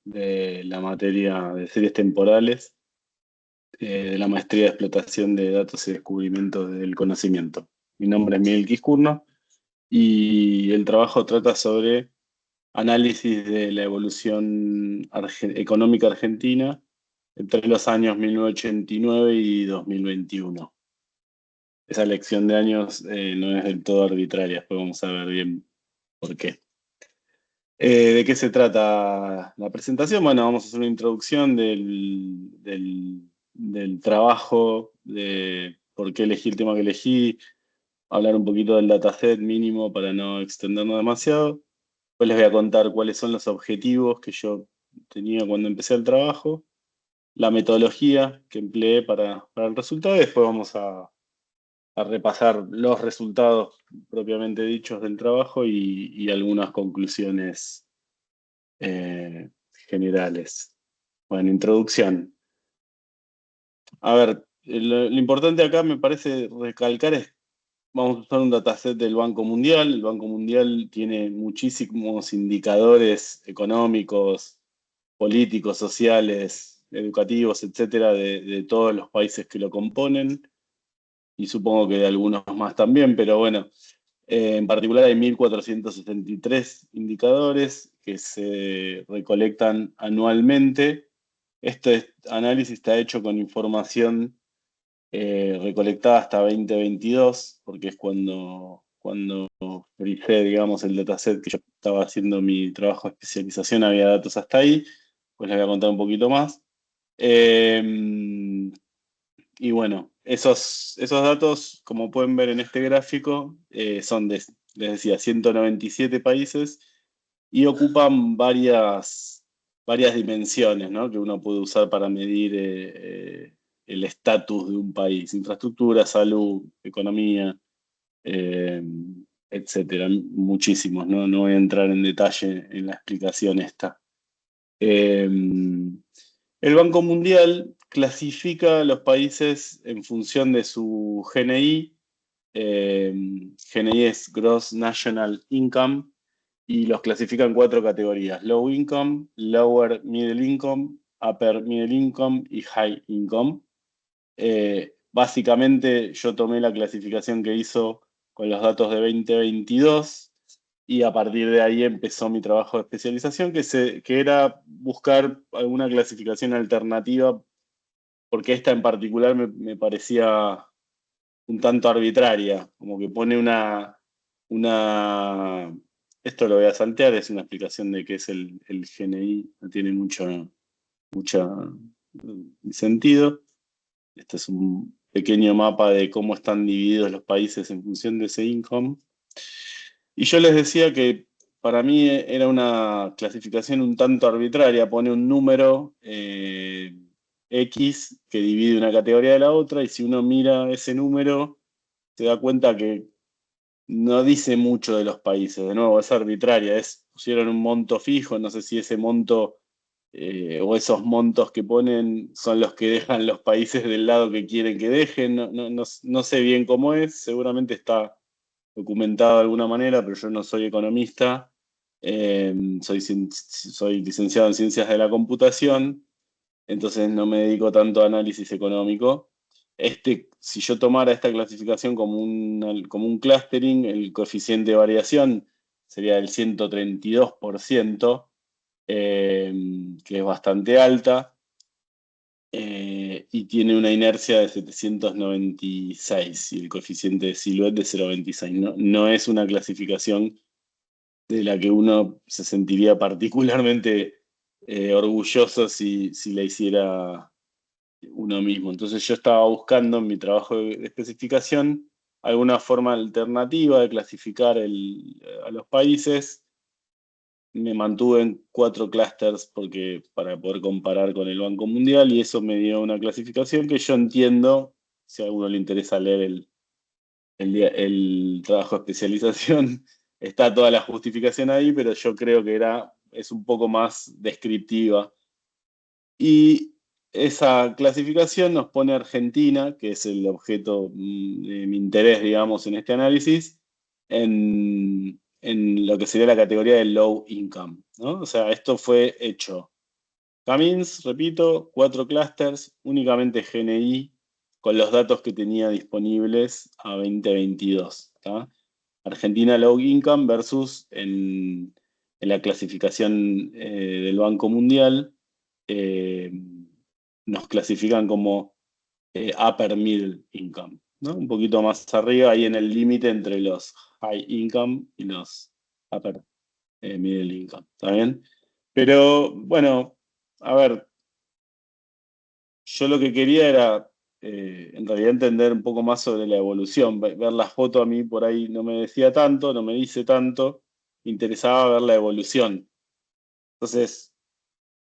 de la materia de series temporales, de la maestría de explotación de datos y descubrimiento del conocimiento. Mi nombre es Miguel Quiscurno y el trabajo trata sobre análisis de la evolución económica argentina entre los años 1989 y 2021. Esa elección de años no es del todo arbitraria, después vamos a ver bien por qué. ¿De qué se trata la presentación? Bueno, vamos a hacer una introducción del trabajo, de por qué elegí el tema que elegí, hablar un poquito del dataset mínimo para no extendernos demasiado. Después les voy a contar cuáles son los objetivos que yo tenía cuando empecé el trabajo, la metodología que empleé para el resultado, y después vamos a repasar los resultados propiamente dichos del trabajo y algunas conclusiones eh, generales. Bueno, introducción. A ver, lo importante acá me parece recalcar es, vamos a usar un dataset del Banco Mundial. El Banco Mundial tiene muchísimos indicadores económicos, políticos, sociales, educativos, etcétera, de todos los países que lo componen, y supongo que de algunos más también, pero bueno, en particular hay 1.463 indicadores que se recolectan anualmente. Este análisis está hecho con información recolectada hasta 2022, porque es cuando revisé, digamos, el dataset que yo estaba haciendo mi trabajo de especialización, había datos hasta ahí, pues les voy a contar un poquito más. Y bueno, esos datos, como pueden ver en este gráfico, son les decía, 197 países y ocupan varias dimensiones, ¿no?, que uno puede usar para medir el estatus de un país: infraestructura, salud, economía, eh, etcétera. Muchísimos, ¿no? No voy a entrar en detalle en la explicación esta. Eh, el Banco Mundial clasifica a los países en función de su GNI. GNI es Gross National Income, y los clasifica en cuatro categorías: Low Income, Lower Middle Income, Upper Middle Income y High Income. Básicamente yo tomé la clasificación que hizo con los datos de 2022 y a partir de ahí empezó mi trabajo de especialización, que era buscar alguna clasificación alternativa, porque esta en particular me parecía un tanto arbitraria, como que pone una... Esto lo voy a saltear, es una explicación de qué es el GNI, no tiene mucho sentido. Este es un pequeño mapa de cómo están divididos los países en función de ese income. Y yo les decía que para mí era una clasificación un tanto arbitraria. Pone un número X que divide una categoría de la otra, y si uno mira ese número se da cuenta que no dice mucho de los países. De nuevo, es arbitraria, pusieron un monto fijo, no sé si ese monto o esos montos que ponen son los que dejan los países del lado que quieren que dejen. No sé bien cómo es, seguramente está documentado de alguna manera, pero yo no soy economista. Soy licenciado en ciencias de la computación, entonces no me dedico tanto a análisis económico. Si yo tomara esta clasificación como un clustering, el coeficiente de variación sería del 132%, que es bastante alta, y tiene una inercia de 796 y el coeficiente de Silhouette de 0,26. No es una clasificación de la que uno se sentiría particularmente orgulloso si la hiciera uno mismo. Entonces yo estaba buscando en mi trabajo de especificación alguna forma alternativa de clasificar a los países. Me mantuve en 4 clústeres para poder comparar con el Banco Mundial, y eso me dio una clasificación que yo entiendo, si a alguno le interesa leer el trabajo de especialización, está toda la justificación ahí, pero yo creo que es un poco más descriptiva. Y esa clasificación nos pone a Argentina, que es el objeto de mi interés, digamos, en este análisis, en lo que sería la categoría de low income, ¿no? O sea, esto fue hecho Camins, repito, 4 clusters, únicamente GNI, con los datos que tenía disponibles a 2022. ¿Tá? Argentina Low Income versus en la clasificación del Banco Mundial, nos clasifican como Upper Middle Income, ¿no? Un poquito más arriba, ahí en el límite entre los High Income y los Upper Middle Income, ¿está bien? Pero bueno, a ver, yo lo que quería era en realidad entender un poco más sobre la evolución. Ver la foto a mí por ahí no me decía tanto, no me dice tanto, me interesaba ver la evolución. Entonces,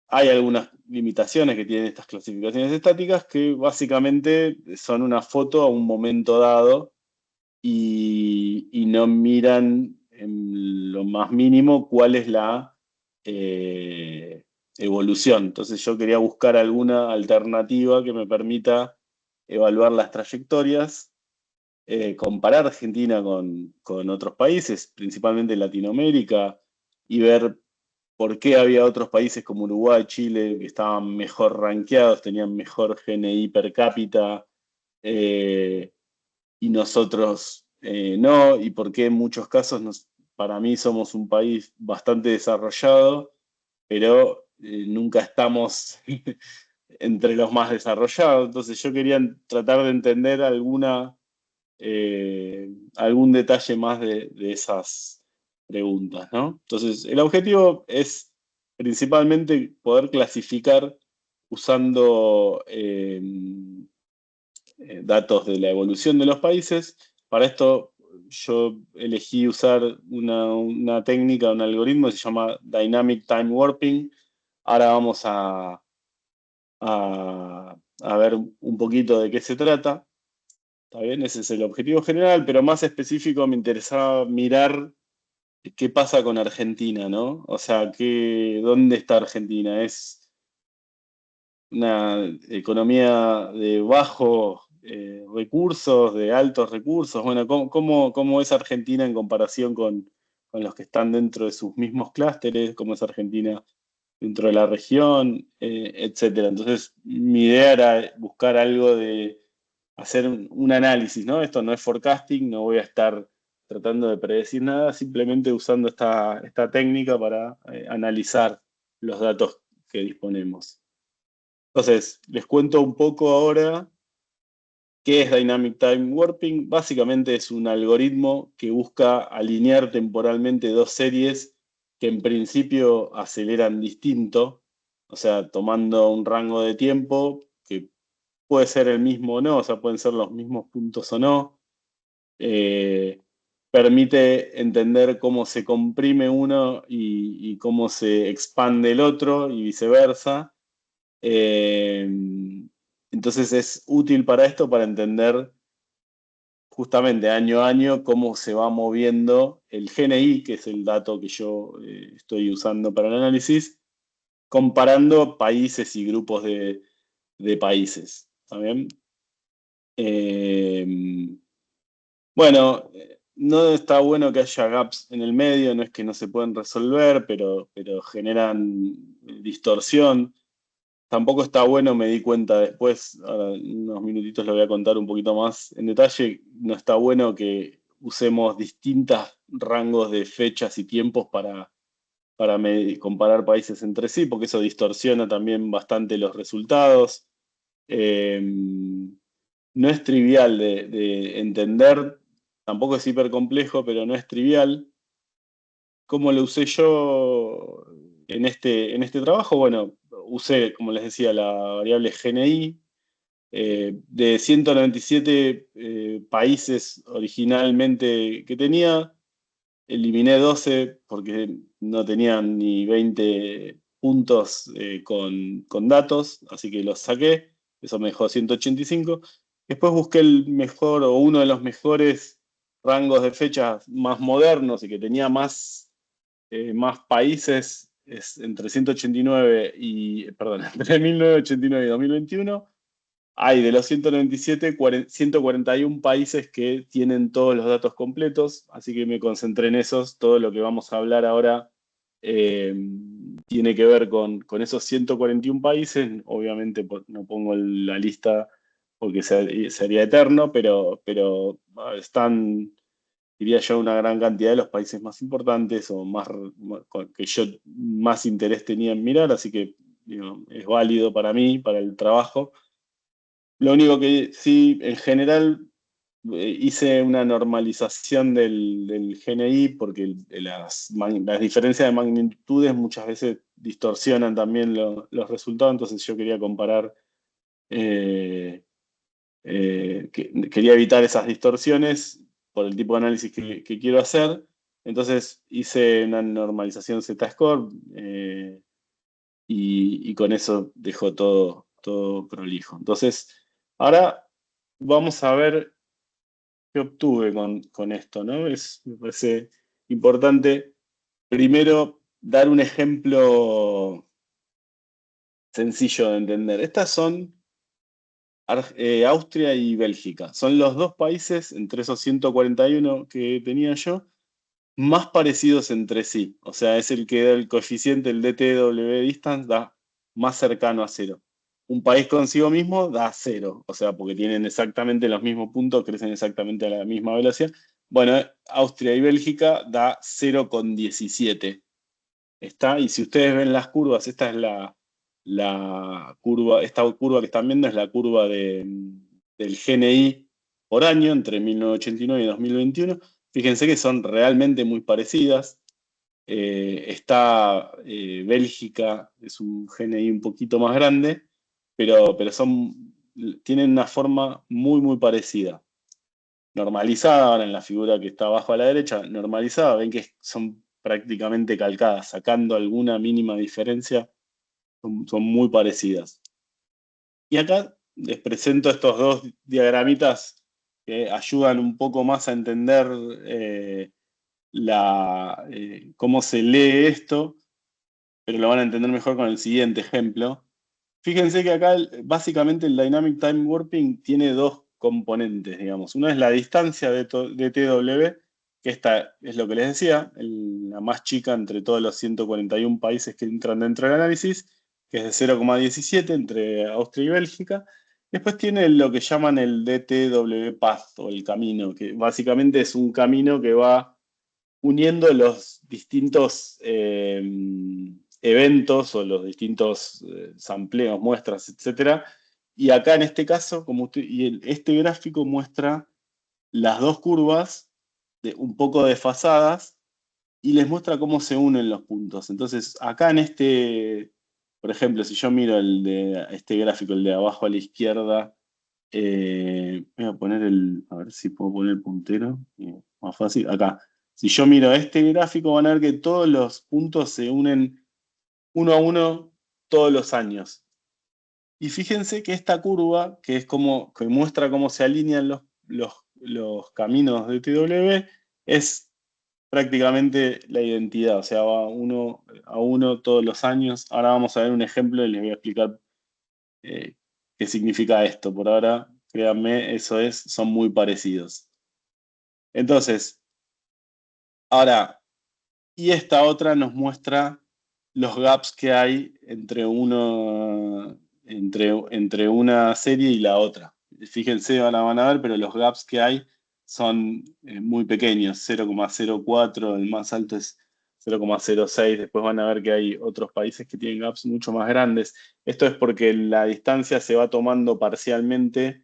hay algunas limitaciones que tienen estas clasificaciones estáticas que básicamente son una foto a un momento dado y no miran en lo más mínimo cuál es la evolución. Entonces yo quería buscar alguna alternativa que me permita evaluar las trayectorias, comparar Argentina con otros países, principalmente Latinoamérica, y ver por qué había otros países como Uruguay, Chile, que estaban mejor rankeados, tenían mejor GNI per cápita, y nosotros no, y por qué en muchos casos para mí somos un país bastante desarrollado, pero nunca estamos entre los más desarrollados. Entonces yo quería tratar de entender algún detalle más de esas preguntas, ¿no? Entonces el objetivo es principalmente poder clasificar usando datos de la evolución de los países. Para esto yo elegí usar una técnica, un algoritmo que se llama Dynamic Time Warping. Ahora vamos a ver un poquito de qué se trata. ¿Está bien? Ese es el objetivo general, pero más específico me interesaba mirar qué pasa con Argentina, ¿no? O sea, ¿dónde está Argentina? ¿Es una economía de bajos recursos, de altos recursos? Bueno, ¿cómo es Argentina en comparación con los que están dentro de sus mismos clústeres? ¿Cómo es Argentina dentro de la región? Etcétera. Entonces, mi idea era buscar algo de hacer un análisis, ¿no? Esto no es forecasting, no voy a estar tratando de predecir nada, simplemente usando esta técnica para analizar los datos que disponemos. Entonces, les cuento un poco ahora qué es Dynamic Time Warping. Básicamente es un algoritmo que busca alinear temporalmente dos series que en principio aceleran distinto, o sea, tomando un rango de tiempo que puede ser el mismo o no, o sea, pueden ser los mismos puntos o no. Permite entender cómo se comprime uno y cómo se expande el otro y viceversa. Eh, entonces es útil para esto, para entender justamente año a año cómo se va moviendo el GNI, que es el dato que yo estoy usando para el análisis, comparando países y grupos de países. ¿Está bien? Bueno, no está bueno que haya gaps en el medio, no es que no se pueden resolver, pero generan distorsión. Tampoco está bueno, me di cuenta después, ahora en unos minutitos lo voy a contar un poquito más en detalle, no está bueno que usemos distintos rangos de fechas y tiempos para comparar países entre sí, porque eso distorsiona también bastante los resultados. Eh, no es trivial de entender, tampoco es hiper complejo, pero no es trivial. ¿Cómo lo usé yo en este trabajo? Bueno, usé, como les decía, la variable GNI. De 197 países originalmente que tenía, eliminé 12 porque no tenían ni 20 puntos con datos, así que los saqué. Eso me dejó 185. Después busqué el mejor o uno de los mejores rangos de fechas más modernos y que tenía más países, es entre 189 perdón, entre 1989 y 2021. Hay de los 197, 141 países que tienen todos los datos completos, así que me concentré en esos. Todo lo que vamos a hablar ahora tiene que ver con esos 141 países. Obviamente no pongo la lista porque sería eterno, pero están, diría yo, una gran cantidad de los países más importantes o que yo más interés tenía en mirar, así que digo, es válido para mí, para el trabajo. Lo único que sí, en general, hice una normalización del GNI porque las diferencias de magnitudes muchas veces distorsionan también los resultados, entonces yo quería comparar, eh, quería evitar esas distorsiones por el tipo de análisis que quiero hacer, entonces hice una normalización Z-score, y con eso dejo todo prolijo. Entonces, ahora vamos a ver qué obtuve con esto, ¿no? Me parece importante primero dar un ejemplo sencillo de entender. Estas son Austria y Bélgica. Son los dos países, entre esos 141 que tenía yo, más parecidos entre sí. O sea, es el que da el coeficiente, el DTW distance, da más cercano a cero. Un país consigo mismo da cero, o sea, porque tienen exactamente los mismos puntos, crecen exactamente a la misma velocidad. Bueno, Austria y Bélgica da 0,17. Está, y si ustedes ven las curvas, esta es la curva, esta curva que están viendo es la curva del GNI por año entre 1989 y 2021. Fíjense que son realmente muy parecidas. Bélgica, es un GNI un poquito más grande, pero tienen una forma muy parecida. Normalizada, ahora en la figura que está abajo a la derecha, normalizada, ven que son prácticamente calcadas, sacando alguna mínima diferencia, son muy parecidas. Y acá les presento estos dos diagramitas que ayudan un poco más a entender cómo se lee esto, pero lo van a entender mejor con el siguiente ejemplo. Fíjense que acá básicamente el Dynamic Time Warping tiene dos componentes, digamos. Uno es la distancia de TW, que esta es lo que les decía, la más chica entre todos los 141 países que entran dentro del análisis, que es de 0,17 entre Austria y Bélgica. Después tiene lo que llaman el DTW Path o el camino, que básicamente es un camino que va uniendo los distintos eventos o los distintos sampleos, muestras, etcétera. Y acá en este caso, este gráfico muestra las dos curvas un poco desfasadas y les muestra cómo se unen los puntos. Entonces, acá por ejemplo, si yo miro este gráfico, el de abajo a la izquierda, voy a poner a ver si puedo poner el puntero, más fácil, acá. Si yo miro este gráfico, van a ver que todos los puntos se unen uno a uno todos los años. Y fíjense que esta curva, que muestra cómo se alinean los caminos de TW, es prácticamente la identidad, o sea, va uno a uno todos los años. Ahora vamos a ver un ejemplo y les voy a explicar qué significa esto. Por ahora, créanme, son muy parecidos. Entonces, ahora, y esta otra nos muestra los gaps que hay entre una serie y la otra. Fíjense, ahora van a ver, pero los gaps que hay son muy pequeños, 0,04, el más alto es 0,06, después van a ver que hay otros países que tienen gaps mucho más grandes. Esto es porque la distancia se va tomando parcialmente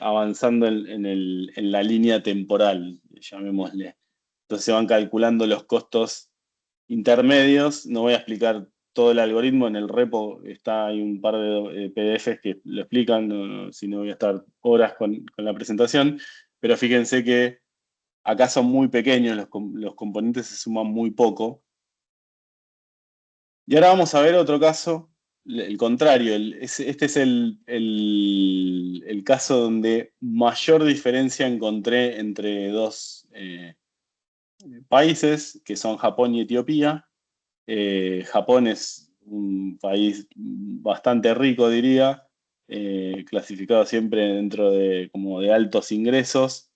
avanzando en la línea temporal, llamémosle. Entonces se van calculando los costos intermedios. No voy a explicar todo el algoritmo, en el repo hay un par de PDFs que lo explican, si no voy a estar horas con la presentación, pero fíjense que acá son muy pequeños, los componentes se suman muy poco. Y ahora vamos a ver otro caso, el contrario. Este es el caso donde mayor diferencia encontré entre dos países, que son Japón y Etiopía. Japón es un país bastante rico, diría, clasificado siempre dentro como de altos ingresos,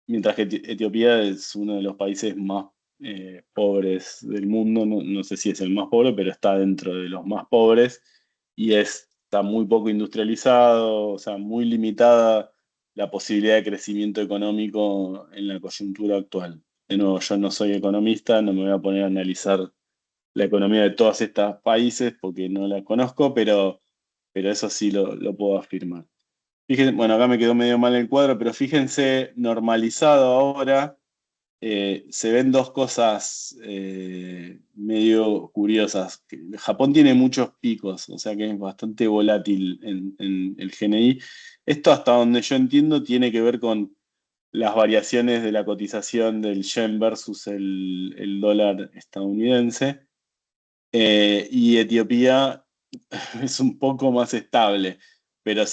mientras que Etiopía es uno de los países más pobres del mundo, no sé si es el más pobre, pero está dentro de los más pobres y está muy poco industrializado, o sea, muy limitada la posibilidad de crecimiento económico en la coyuntura actual. De nuevo, yo no soy economista, no me voy a poner a analizar la economía de todos estos países porque no la conozco, pero eso sí lo puedo afirmar. Fíjense, bueno, acá me quedó medio mal el cuadro, pero fíjense, normalizado ahora, se ven dos cosas medio curiosas. Japón tiene muchos picos, o sea que es bastante volátil en el GNI. Esto, hasta donde yo entiendo, tiene que ver con las variaciones de la cotización del yen versus el dólar estadounidense. Y Etiopía es un poco más estable, pero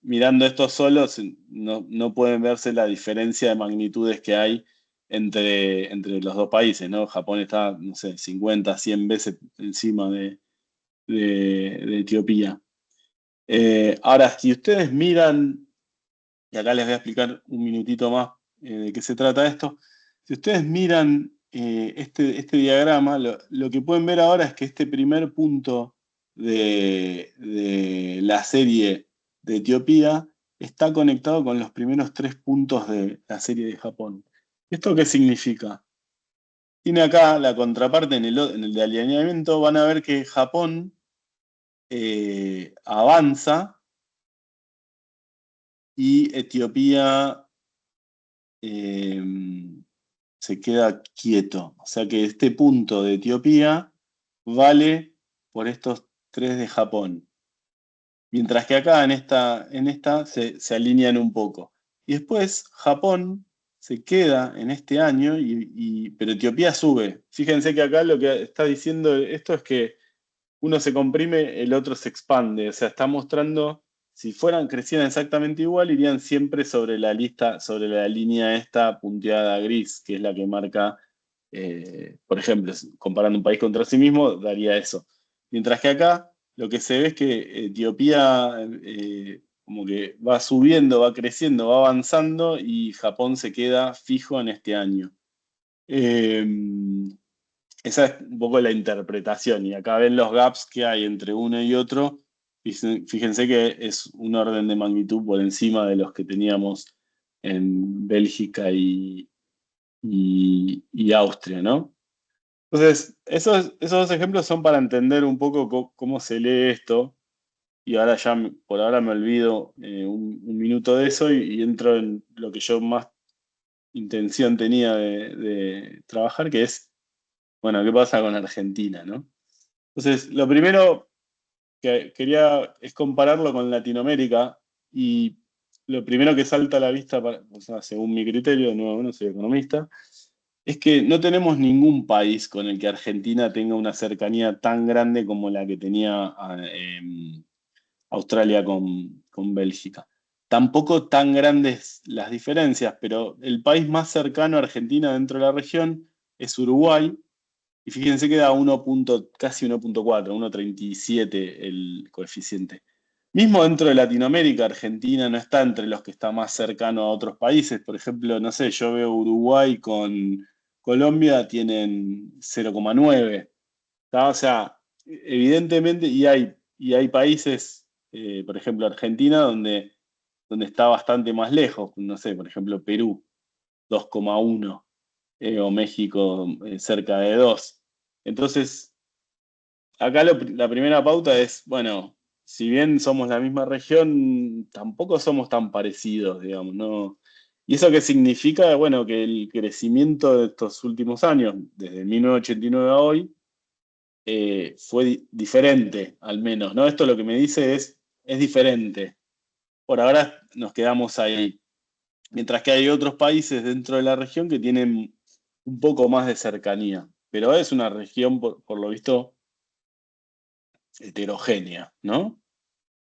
mirando esto solos no pueden verse la diferencia de magnitudes que hay entre los dos países, ¿no? Japón está, no sé, 50, 100 veces encima de Etiopía. Ahora, si ustedes miran, y acá les voy a explicar un minutito más de qué se trata esto, si ustedes miran este diagrama, lo que pueden ver ahora es que este primer punto de la serie de Etiopía está conectado con los primeros 3 puntos de la serie de Japón. ¿Esto qué significa? Tiene acá la contraparte en el de alineamiento, van a ver que Japón avanza y Etiopía eh, se queda quieto. O sea que este punto de Etiopía vale por estos 3 de Japón. Mientras que acá en esta se alinean un poco. Y después Japón se queda en este año, pero Etiopía sube. Fíjense que acá lo que está diciendo esto es que uno se comprime, el otro se expande. O sea, está mostrando, si crecieran exactamente igual, irían siempre sobre la lista, sobre la línea esta punteada gris, que es la que marca, por ejemplo, comparando un país contra sí mismo, daría eso. Mientras que acá lo que se ve es que Etiopía como que va subiendo, va creciendo, va avanzando y Japón se queda fijo en este año. Eh, Esa es un poco la interpretación. Y acá ven los gaps que hay entre uno y otro. Fíjense que es un orden de magnitud por encima de los que teníamos en Bélgica y Austria, ¿no? Entonces, esos dos ejemplos son para entender un poco cómo se lee esto. Y ahora ya, por ahora me olvido un minuto de eso y entro en lo que yo más intención tenía de trabajar, que es, bueno, ¿qué pasa con Argentina, no? Entonces, lo primero que quería es compararlo con Latinoamérica y lo primero que salta a la vista, o sea, según mi criterio, de nuevo, no soy economista, es que no tenemos ningún país con el que Argentina tenga una cercanía tan grande como la que tenía Australia con Bélgica. Tampoco tan grandes las diferencias, pero el país más cercano a Argentina dentro de la región es Uruguay, y fíjense que da casi 1.4, 1.37 el coeficiente. Mismo dentro de Latinoamérica, Argentina no está entre los que está más cercano a otros países. Por ejemplo, no sé, yo veo Uruguay con Colombia, tienen 0,9. O sea, evidentemente, y hay países, por ejemplo, Argentina, donde está bastante más lejos. No sé, por ejemplo, Perú, 2,1, o México cerca de 2. Entonces, acá la primera pauta es, bueno, si bien somos la misma región, tampoco somos tan parecidos, digamos, ¿no? ¿Y eso qué significa? Bueno, que el crecimiento de estos últimos años, desde 1989 a hoy, fue diferente, al menos, ¿no? Esto lo que me dice es diferente. Por ahora nos quedamos ahí. Mientras que hay otros países dentro de la región que tienen un poco más de cercanía. Pero es una región, por lo visto, heterogénea, ¿no?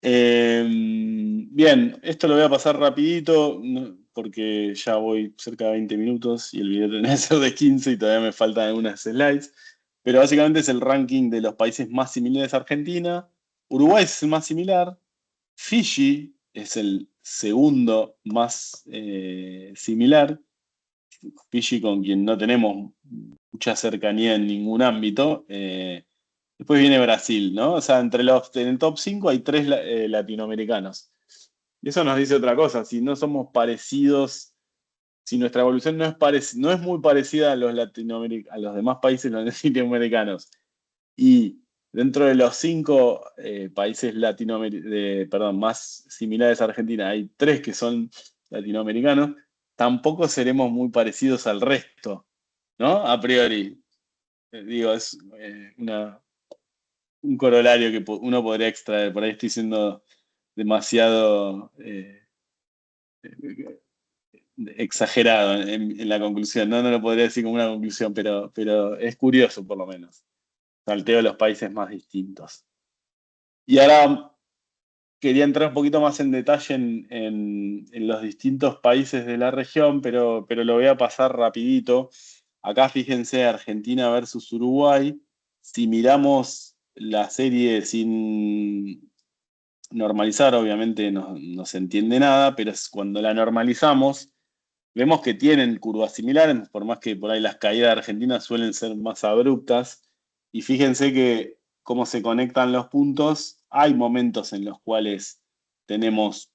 Bien, esto lo voy a pasar rapidito porque ya voy cerca de 20 minutos y el video tenía que ser de 15 y todavía me faltan algunas slides. Pero básicamente es el ranking de los países más similares a Argentina. Uruguay es el más similar. Fiji es el segundo más similar. Fiji con quien no tenemos mucha cercanía en ningún ámbito. Después viene Brasil, ¿no? O sea, en el top 5 hay tres latinoamericanos. Y eso nos dice otra cosa, si no somos parecidos, si nuestra evolución no es muy parecida a a los demás países latinoamericanos, y dentro de los 5 países perdón, más similares a Argentina, hay 3 que son latinoamericanos, tampoco seremos muy parecidos al resto, ¿no? A priori. Digo, es un corolario que uno podría extraer. Por ahí estoy siendo demasiado exagerado en la conclusión. No lo podría decir como una conclusión, pero es curioso por lo menos. Salteo los países más distintos. Y ahora quería entrar un poquito más en detalle en los distintos países de la región, pero lo voy a pasar rapidito. Acá fíjense Argentina versus Uruguay. Si miramos la serie sin normalizar, obviamente no se entiende nada, pero cuando la normalizamos, vemos que tienen curvas similares, por más que por ahí las caídas de Argentina suelen ser más abruptas. Y fíjense que cómo se conectan los puntos, hay momentos en los cuales tenemos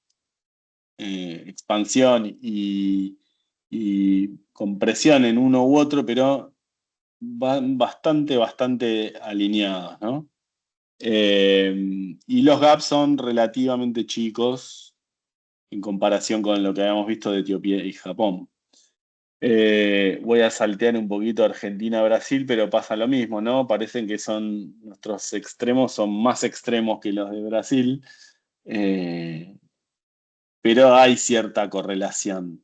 expansión y compresión en uno u otro, pero van bastante alineados, ¿no? Y los gaps son relativamente chicos en comparación con lo que habíamos visto de Etiopía y Japón. Voy a saltear un poquito Argentina-Brasil, pero pasa lo mismo, ¿no? Parecen que nuestros extremos son más extremos que los de Brasil, eh, pero hay cierta correlación.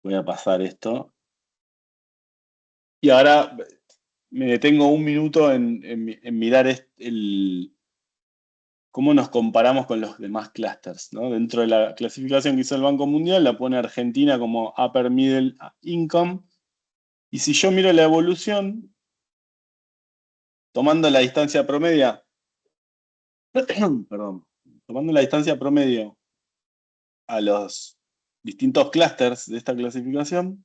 Voy a pasar esto. Y ahora me detengo un minuto en mirar cómo nos comparamos con los demás clusters, ¿no? Dentro de la clasificación que hizo el Banco Mundial, la pone Argentina como Upper Middle Income. Y si yo miro la evolución, tomando la distancia promedia, perdón, tomando la distancia promedio a los distintos clusters de esta clasificación,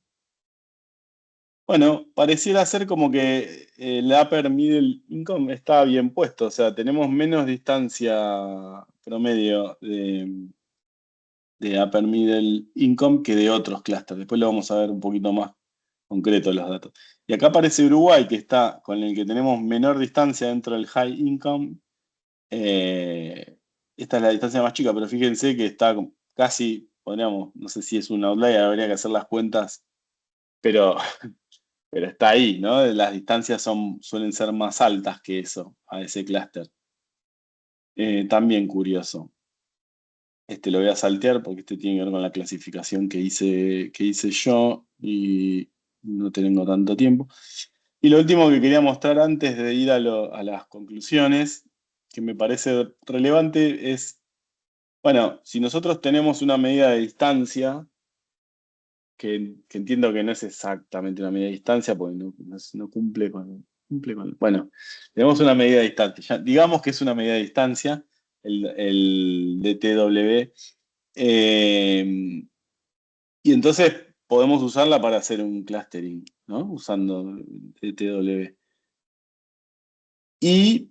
bueno, pareciera ser como que el upper middle income está bien puesto, o sea, tenemos menos distancia promedio de upper middle income que de otros clusters. Después lo vamos a ver un poquito más concreto los datos. Y acá aparece Uruguay, que está con el que tenemos menor distancia dentro del high income. Esta es la distancia más chica, pero fíjense que está casi, podríamos, no sé si es un outlier, habría que hacer las cuentas, pero, pero está ahí, ¿no? Las distancias suelen ser más altas que eso, a ese clúster. También curioso. Este lo voy a saltear porque este tiene que ver con la clasificación que hice yo y no tengo tanto tiempo. Y lo último que quería mostrar antes de ir a las conclusiones, que me parece relevante, es, bueno, si nosotros tenemos una medida de distancia, que entiendo que no es exactamente una medida de distancia, porque no bueno, tenemos una medida de distancia. Digamos que es una medida de distancia, el DTW, y entonces podemos usarla para hacer un clustering, ¿no? Usando DTW. Y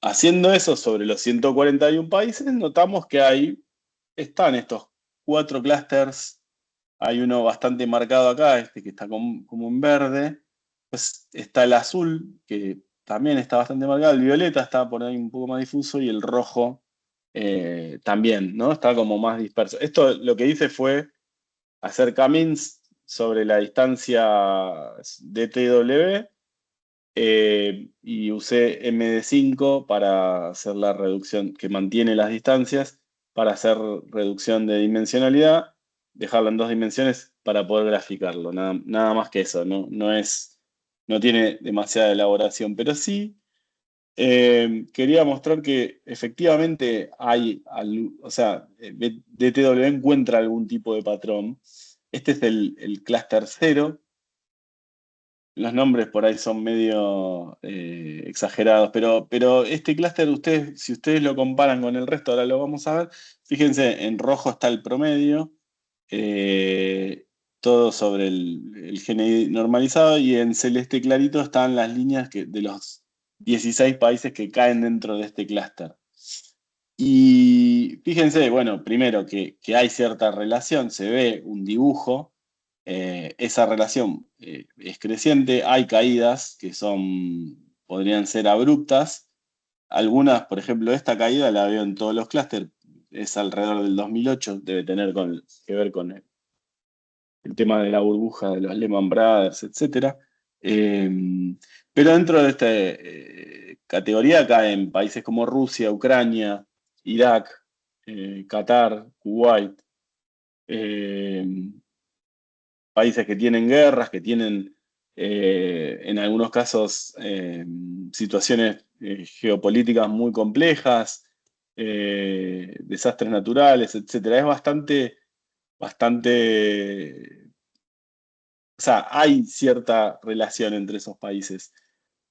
haciendo eso sobre los 141 países, notamos que están estos 4 clusters. Hay uno bastante marcado acá, este que está como en verde. Pues está el azul, que también está bastante marcado. El violeta está por ahí un poco más difuso y el rojo también, ¿no? Está como más disperso. Esto lo que hice fue hacer camins sobre la distancia DTW y usé MD5 para hacer la reducción, que mantiene las distancias, para hacer reducción de dimensionalidad, dejarla en 2 dimensiones para poder graficarlo. Nada más que eso, no tiene demasiada elaboración, pero sí quería mostrar que efectivamente o sea, DTW encuentra algún tipo de patrón. Este es el clúster 0. Los nombres por ahí son medio exagerados, pero este clúster, si ustedes lo comparan con el resto, ahora lo vamos a ver, fíjense, en rojo está el promedio, todo sobre el GNI normalizado, y en celeste clarito están las líneas de los 16 países que caen dentro de este clúster. Y fíjense, bueno, primero que hay cierta relación, se ve un dibujo, esa relación es creciente, hay caídas que podrían ser abruptas. Algunas, por ejemplo, esta caída la veo en todos los clústeres, es alrededor del 2008, debe tener que ver con el tema de la burbuja de los Lehman Brothers, etc. Pero dentro de esta categoría caen países como Rusia, Ucrania, Irak, Qatar, Kuwait, eh, países que tienen guerras, que tienen en algunos casos situaciones geopolíticas muy complejas, desastres naturales, etcétera. Es bastante, o sea, hay cierta relación entre esos países.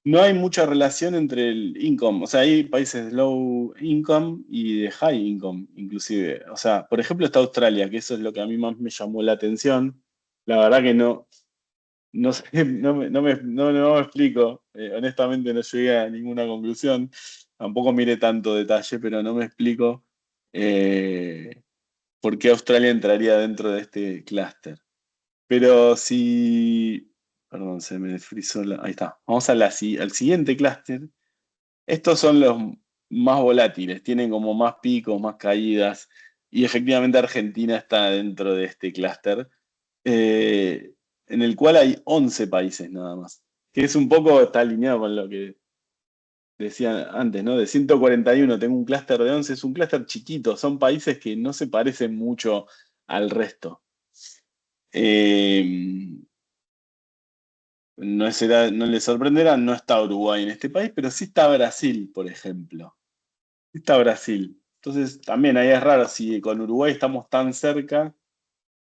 No hay mucha relación entre el income, o sea, hay países de low income y de high income, inclusive. O sea, por ejemplo, está Australia, que eso es lo que a mí más me llamó la atención. La verdad que no sé, no me explico. Honestamente no llegué a ninguna conclusión. Tampoco miré tanto detalle, pero no me explico por qué Australia entraría dentro de este clúster. Pero si... Perdón, se me frizó ahí está. Vamos al siguiente clúster. Estos son los más volátiles, tienen como más picos, más caídas, y efectivamente Argentina está dentro de este clúster, en el cual hay 11 países nada más, que es un poco, está alineado con lo que decía antes, ¿no? De 141 tengo un clúster de 11, es un clúster chiquito, son países que no se parecen mucho al resto. Eh, no les sorprenderá, no está Uruguay en este país, pero sí está Brasil, por ejemplo. Está Brasil. Entonces, también ahí es raro, si con Uruguay estamos tan cerca,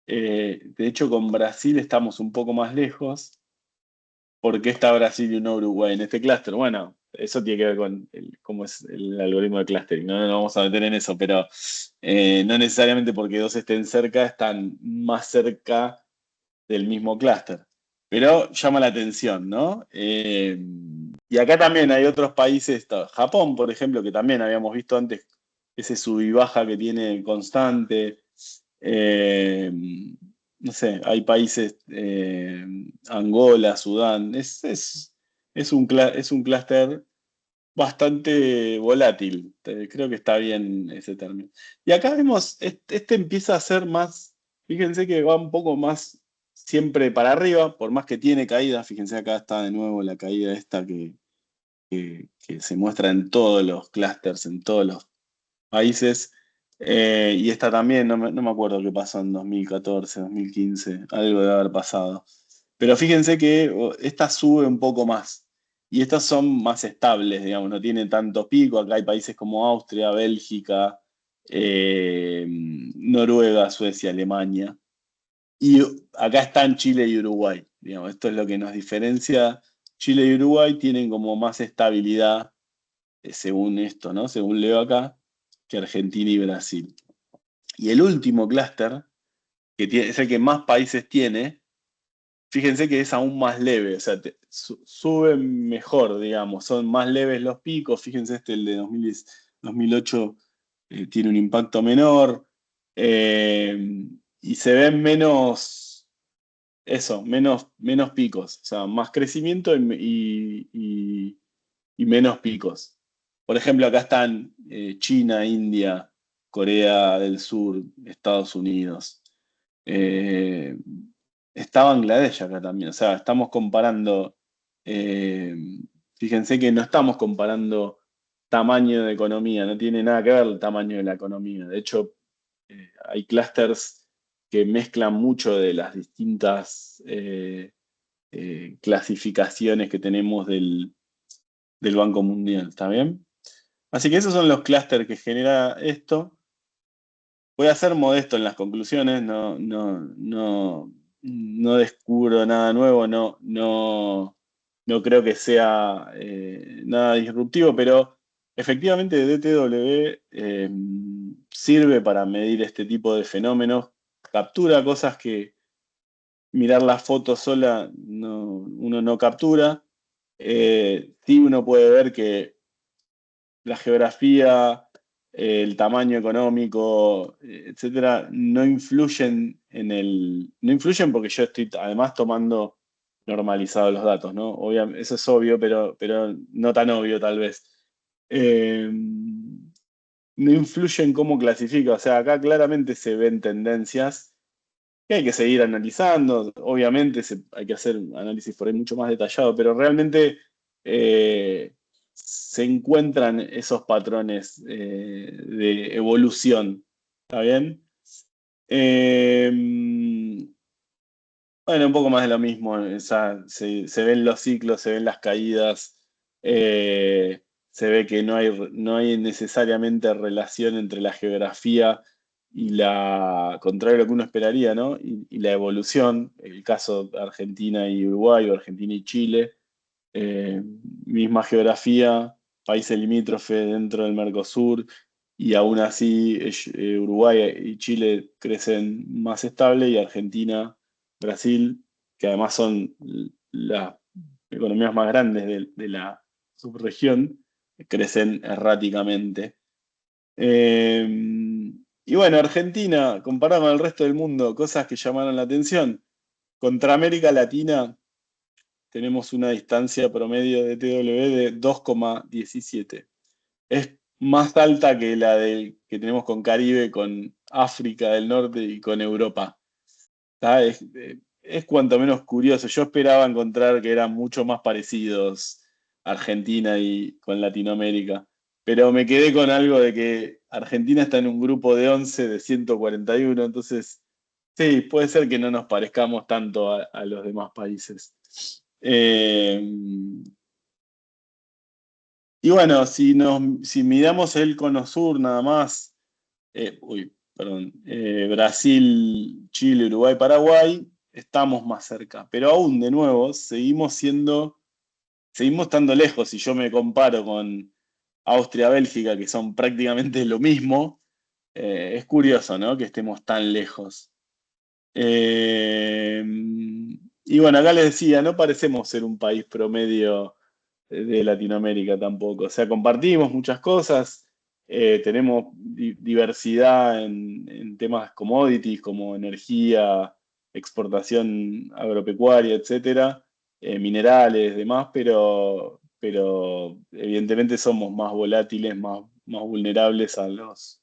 de hecho con Brasil estamos un poco más lejos. ¿Por qué está Brasil y no Uruguay en este clúster? Bueno, eso tiene que ver con cómo es el algoritmo de clustering, no nos vamos a meter en eso, pero no necesariamente porque dos estén cerca, están más cerca del mismo clúster. Pero llama la atención, ¿no? Y acá también hay otros países, Japón, por ejemplo, que también habíamos visto antes ese sub y baja que tiene constante. Eh, no sé, hay países, Angola, Sudán, es un clúster bastante volátil. Creo que está bien ese término. Y acá vemos, este empieza a ser más, fíjense que va un poco más siempre para arriba, por más que tiene caída. Fíjense, acá está de nuevo la caída esta que se muestra en todos los clústeres, en todos los países. Y esta también, no me acuerdo qué pasó en 2014, 2015, algo debe haber pasado. Pero fíjense que esta sube un poco más. Y estas son más estables, digamos, no tienen tanto pico. Acá hay países como Austria, Bélgica, Noruega, Suecia, Alemania. Y acá están Chile y Uruguay. Digamos, esto es lo que nos diferencia. Chile y Uruguay tienen como más estabilidad, según esto, ¿no? Según leo acá, que Argentina y Brasil. Y el último clúster, es el que más países tiene, fíjense que es aún más leve, o sea, suben mejor, digamos, son más leves los picos. Fíjense, el de 2010, 2008, tiene un impacto menor, y se ven menos picos, o sea, más crecimiento y menos picos. Por ejemplo, acá están China, India, Corea del Sur, Estados Unidos. Eh, Está Bangladesh acá también. O sea, estamos comparando, eh, fíjense que no estamos comparando tamaño de economía, no tiene nada que ver el tamaño de la economía. De hecho, hay clústeres que mezclan mucho de las distintas clasificaciones que tenemos del Banco Mundial, ¿está bien? Así que esos son los clústeres que genera esto. Voy a ser modesto en las conclusiones, no descubro nada nuevo, no creo que sea nada disruptivo, pero efectivamente DTW sirve para medir este tipo de fenómenos, captura cosas mirar la foto sola uno no captura. Sí uno puede ver que la geografía, el tamaño económico, etcétera, no influyen no influyen porque yo estoy además tomando normalizados los datos, ¿no? Obviamente, eso es obvio, pero no tan obvio tal vez. Eh, no influye en cómo clasifica, o sea, acá claramente se ven tendencias que hay que seguir analizando. Obviamente hay que hacer análisis por ahí mucho más detallado, pero realmente se encuentran esos patrones de evolución. ¿Está bien? Eh, bueno, un poco más de lo mismo. O sea, se ven los ciclos, se ven las caídas, se ve que no hay necesariamente relación entre la geografía y contrario a lo que uno esperaría, ¿no? Y la evolución, el caso de Argentina y Uruguay, o Argentina y Chile, eh, misma geografía, países limítrofes dentro del Mercosur, y aún así Uruguay y Chile crecen más estable y Argentina, Brasil, que además son las economías más grandes de la subregión, crecen erráticamente. Eh, y bueno, Argentina, comparado con el resto del mundo, cosas que llamaron la atención. Contra América Latina tenemos una distancia promedio de TW de 2,17. Es más alta que que tenemos con Caribe, con África del Norte y con Europa. ¿Tá? Es cuanto menos curioso. Yo esperaba encontrar que eran mucho más parecidos Argentina y con Latinoamérica. Pero me quedé con algo de que Argentina está en un grupo de 11 de 141, entonces sí, puede ser que no nos parezcamos tanto a los demás países. Eh, y bueno, si miramos el cono sur nada más, perdón, Brasil, Chile, Uruguay, Paraguay, estamos más cerca. Pero aún, de nuevo, seguimos estando lejos. Si yo me comparo con Austria, Bélgica, que son prácticamente lo mismo, es curioso, ¿no? Que estemos tan lejos. Eh, y bueno, acá les decía, no parecemos ser un país promedio de Latinoamérica tampoco. O sea, compartimos muchas cosas, tenemos diversidad en temas commodities como energía, exportación agropecuaria, etcétera, minerales, demás, pero evidentemente somos más volátiles, más vulnerables a las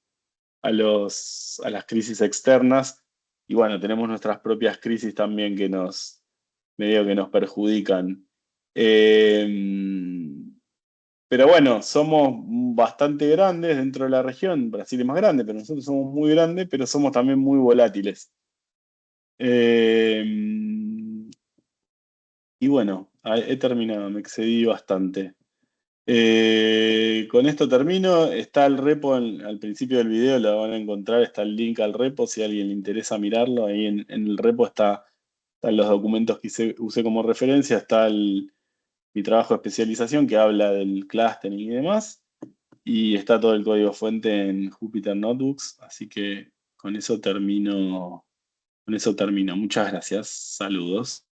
crisis externas. Y bueno, tenemos nuestras propias crisis también medio que nos perjudican. Eh, pero bueno, somos bastante grandes dentro de la región. Brasil es más grande, pero nosotros somos muy grandes, pero somos también muy volátiles. Eh, y bueno, he terminado, me excedí bastante. Con esto termino. Está el repo al principio del video, lo van a encontrar, está el link al repo si a alguien le interesa mirarlo. Ahí en el repo están los documentos que usé como referencia, está mi trabajo de especialización que habla del clustering y demás, y está todo el código fuente en Jupyter Notebooks, así que con eso termino. Muchas gracias, saludos.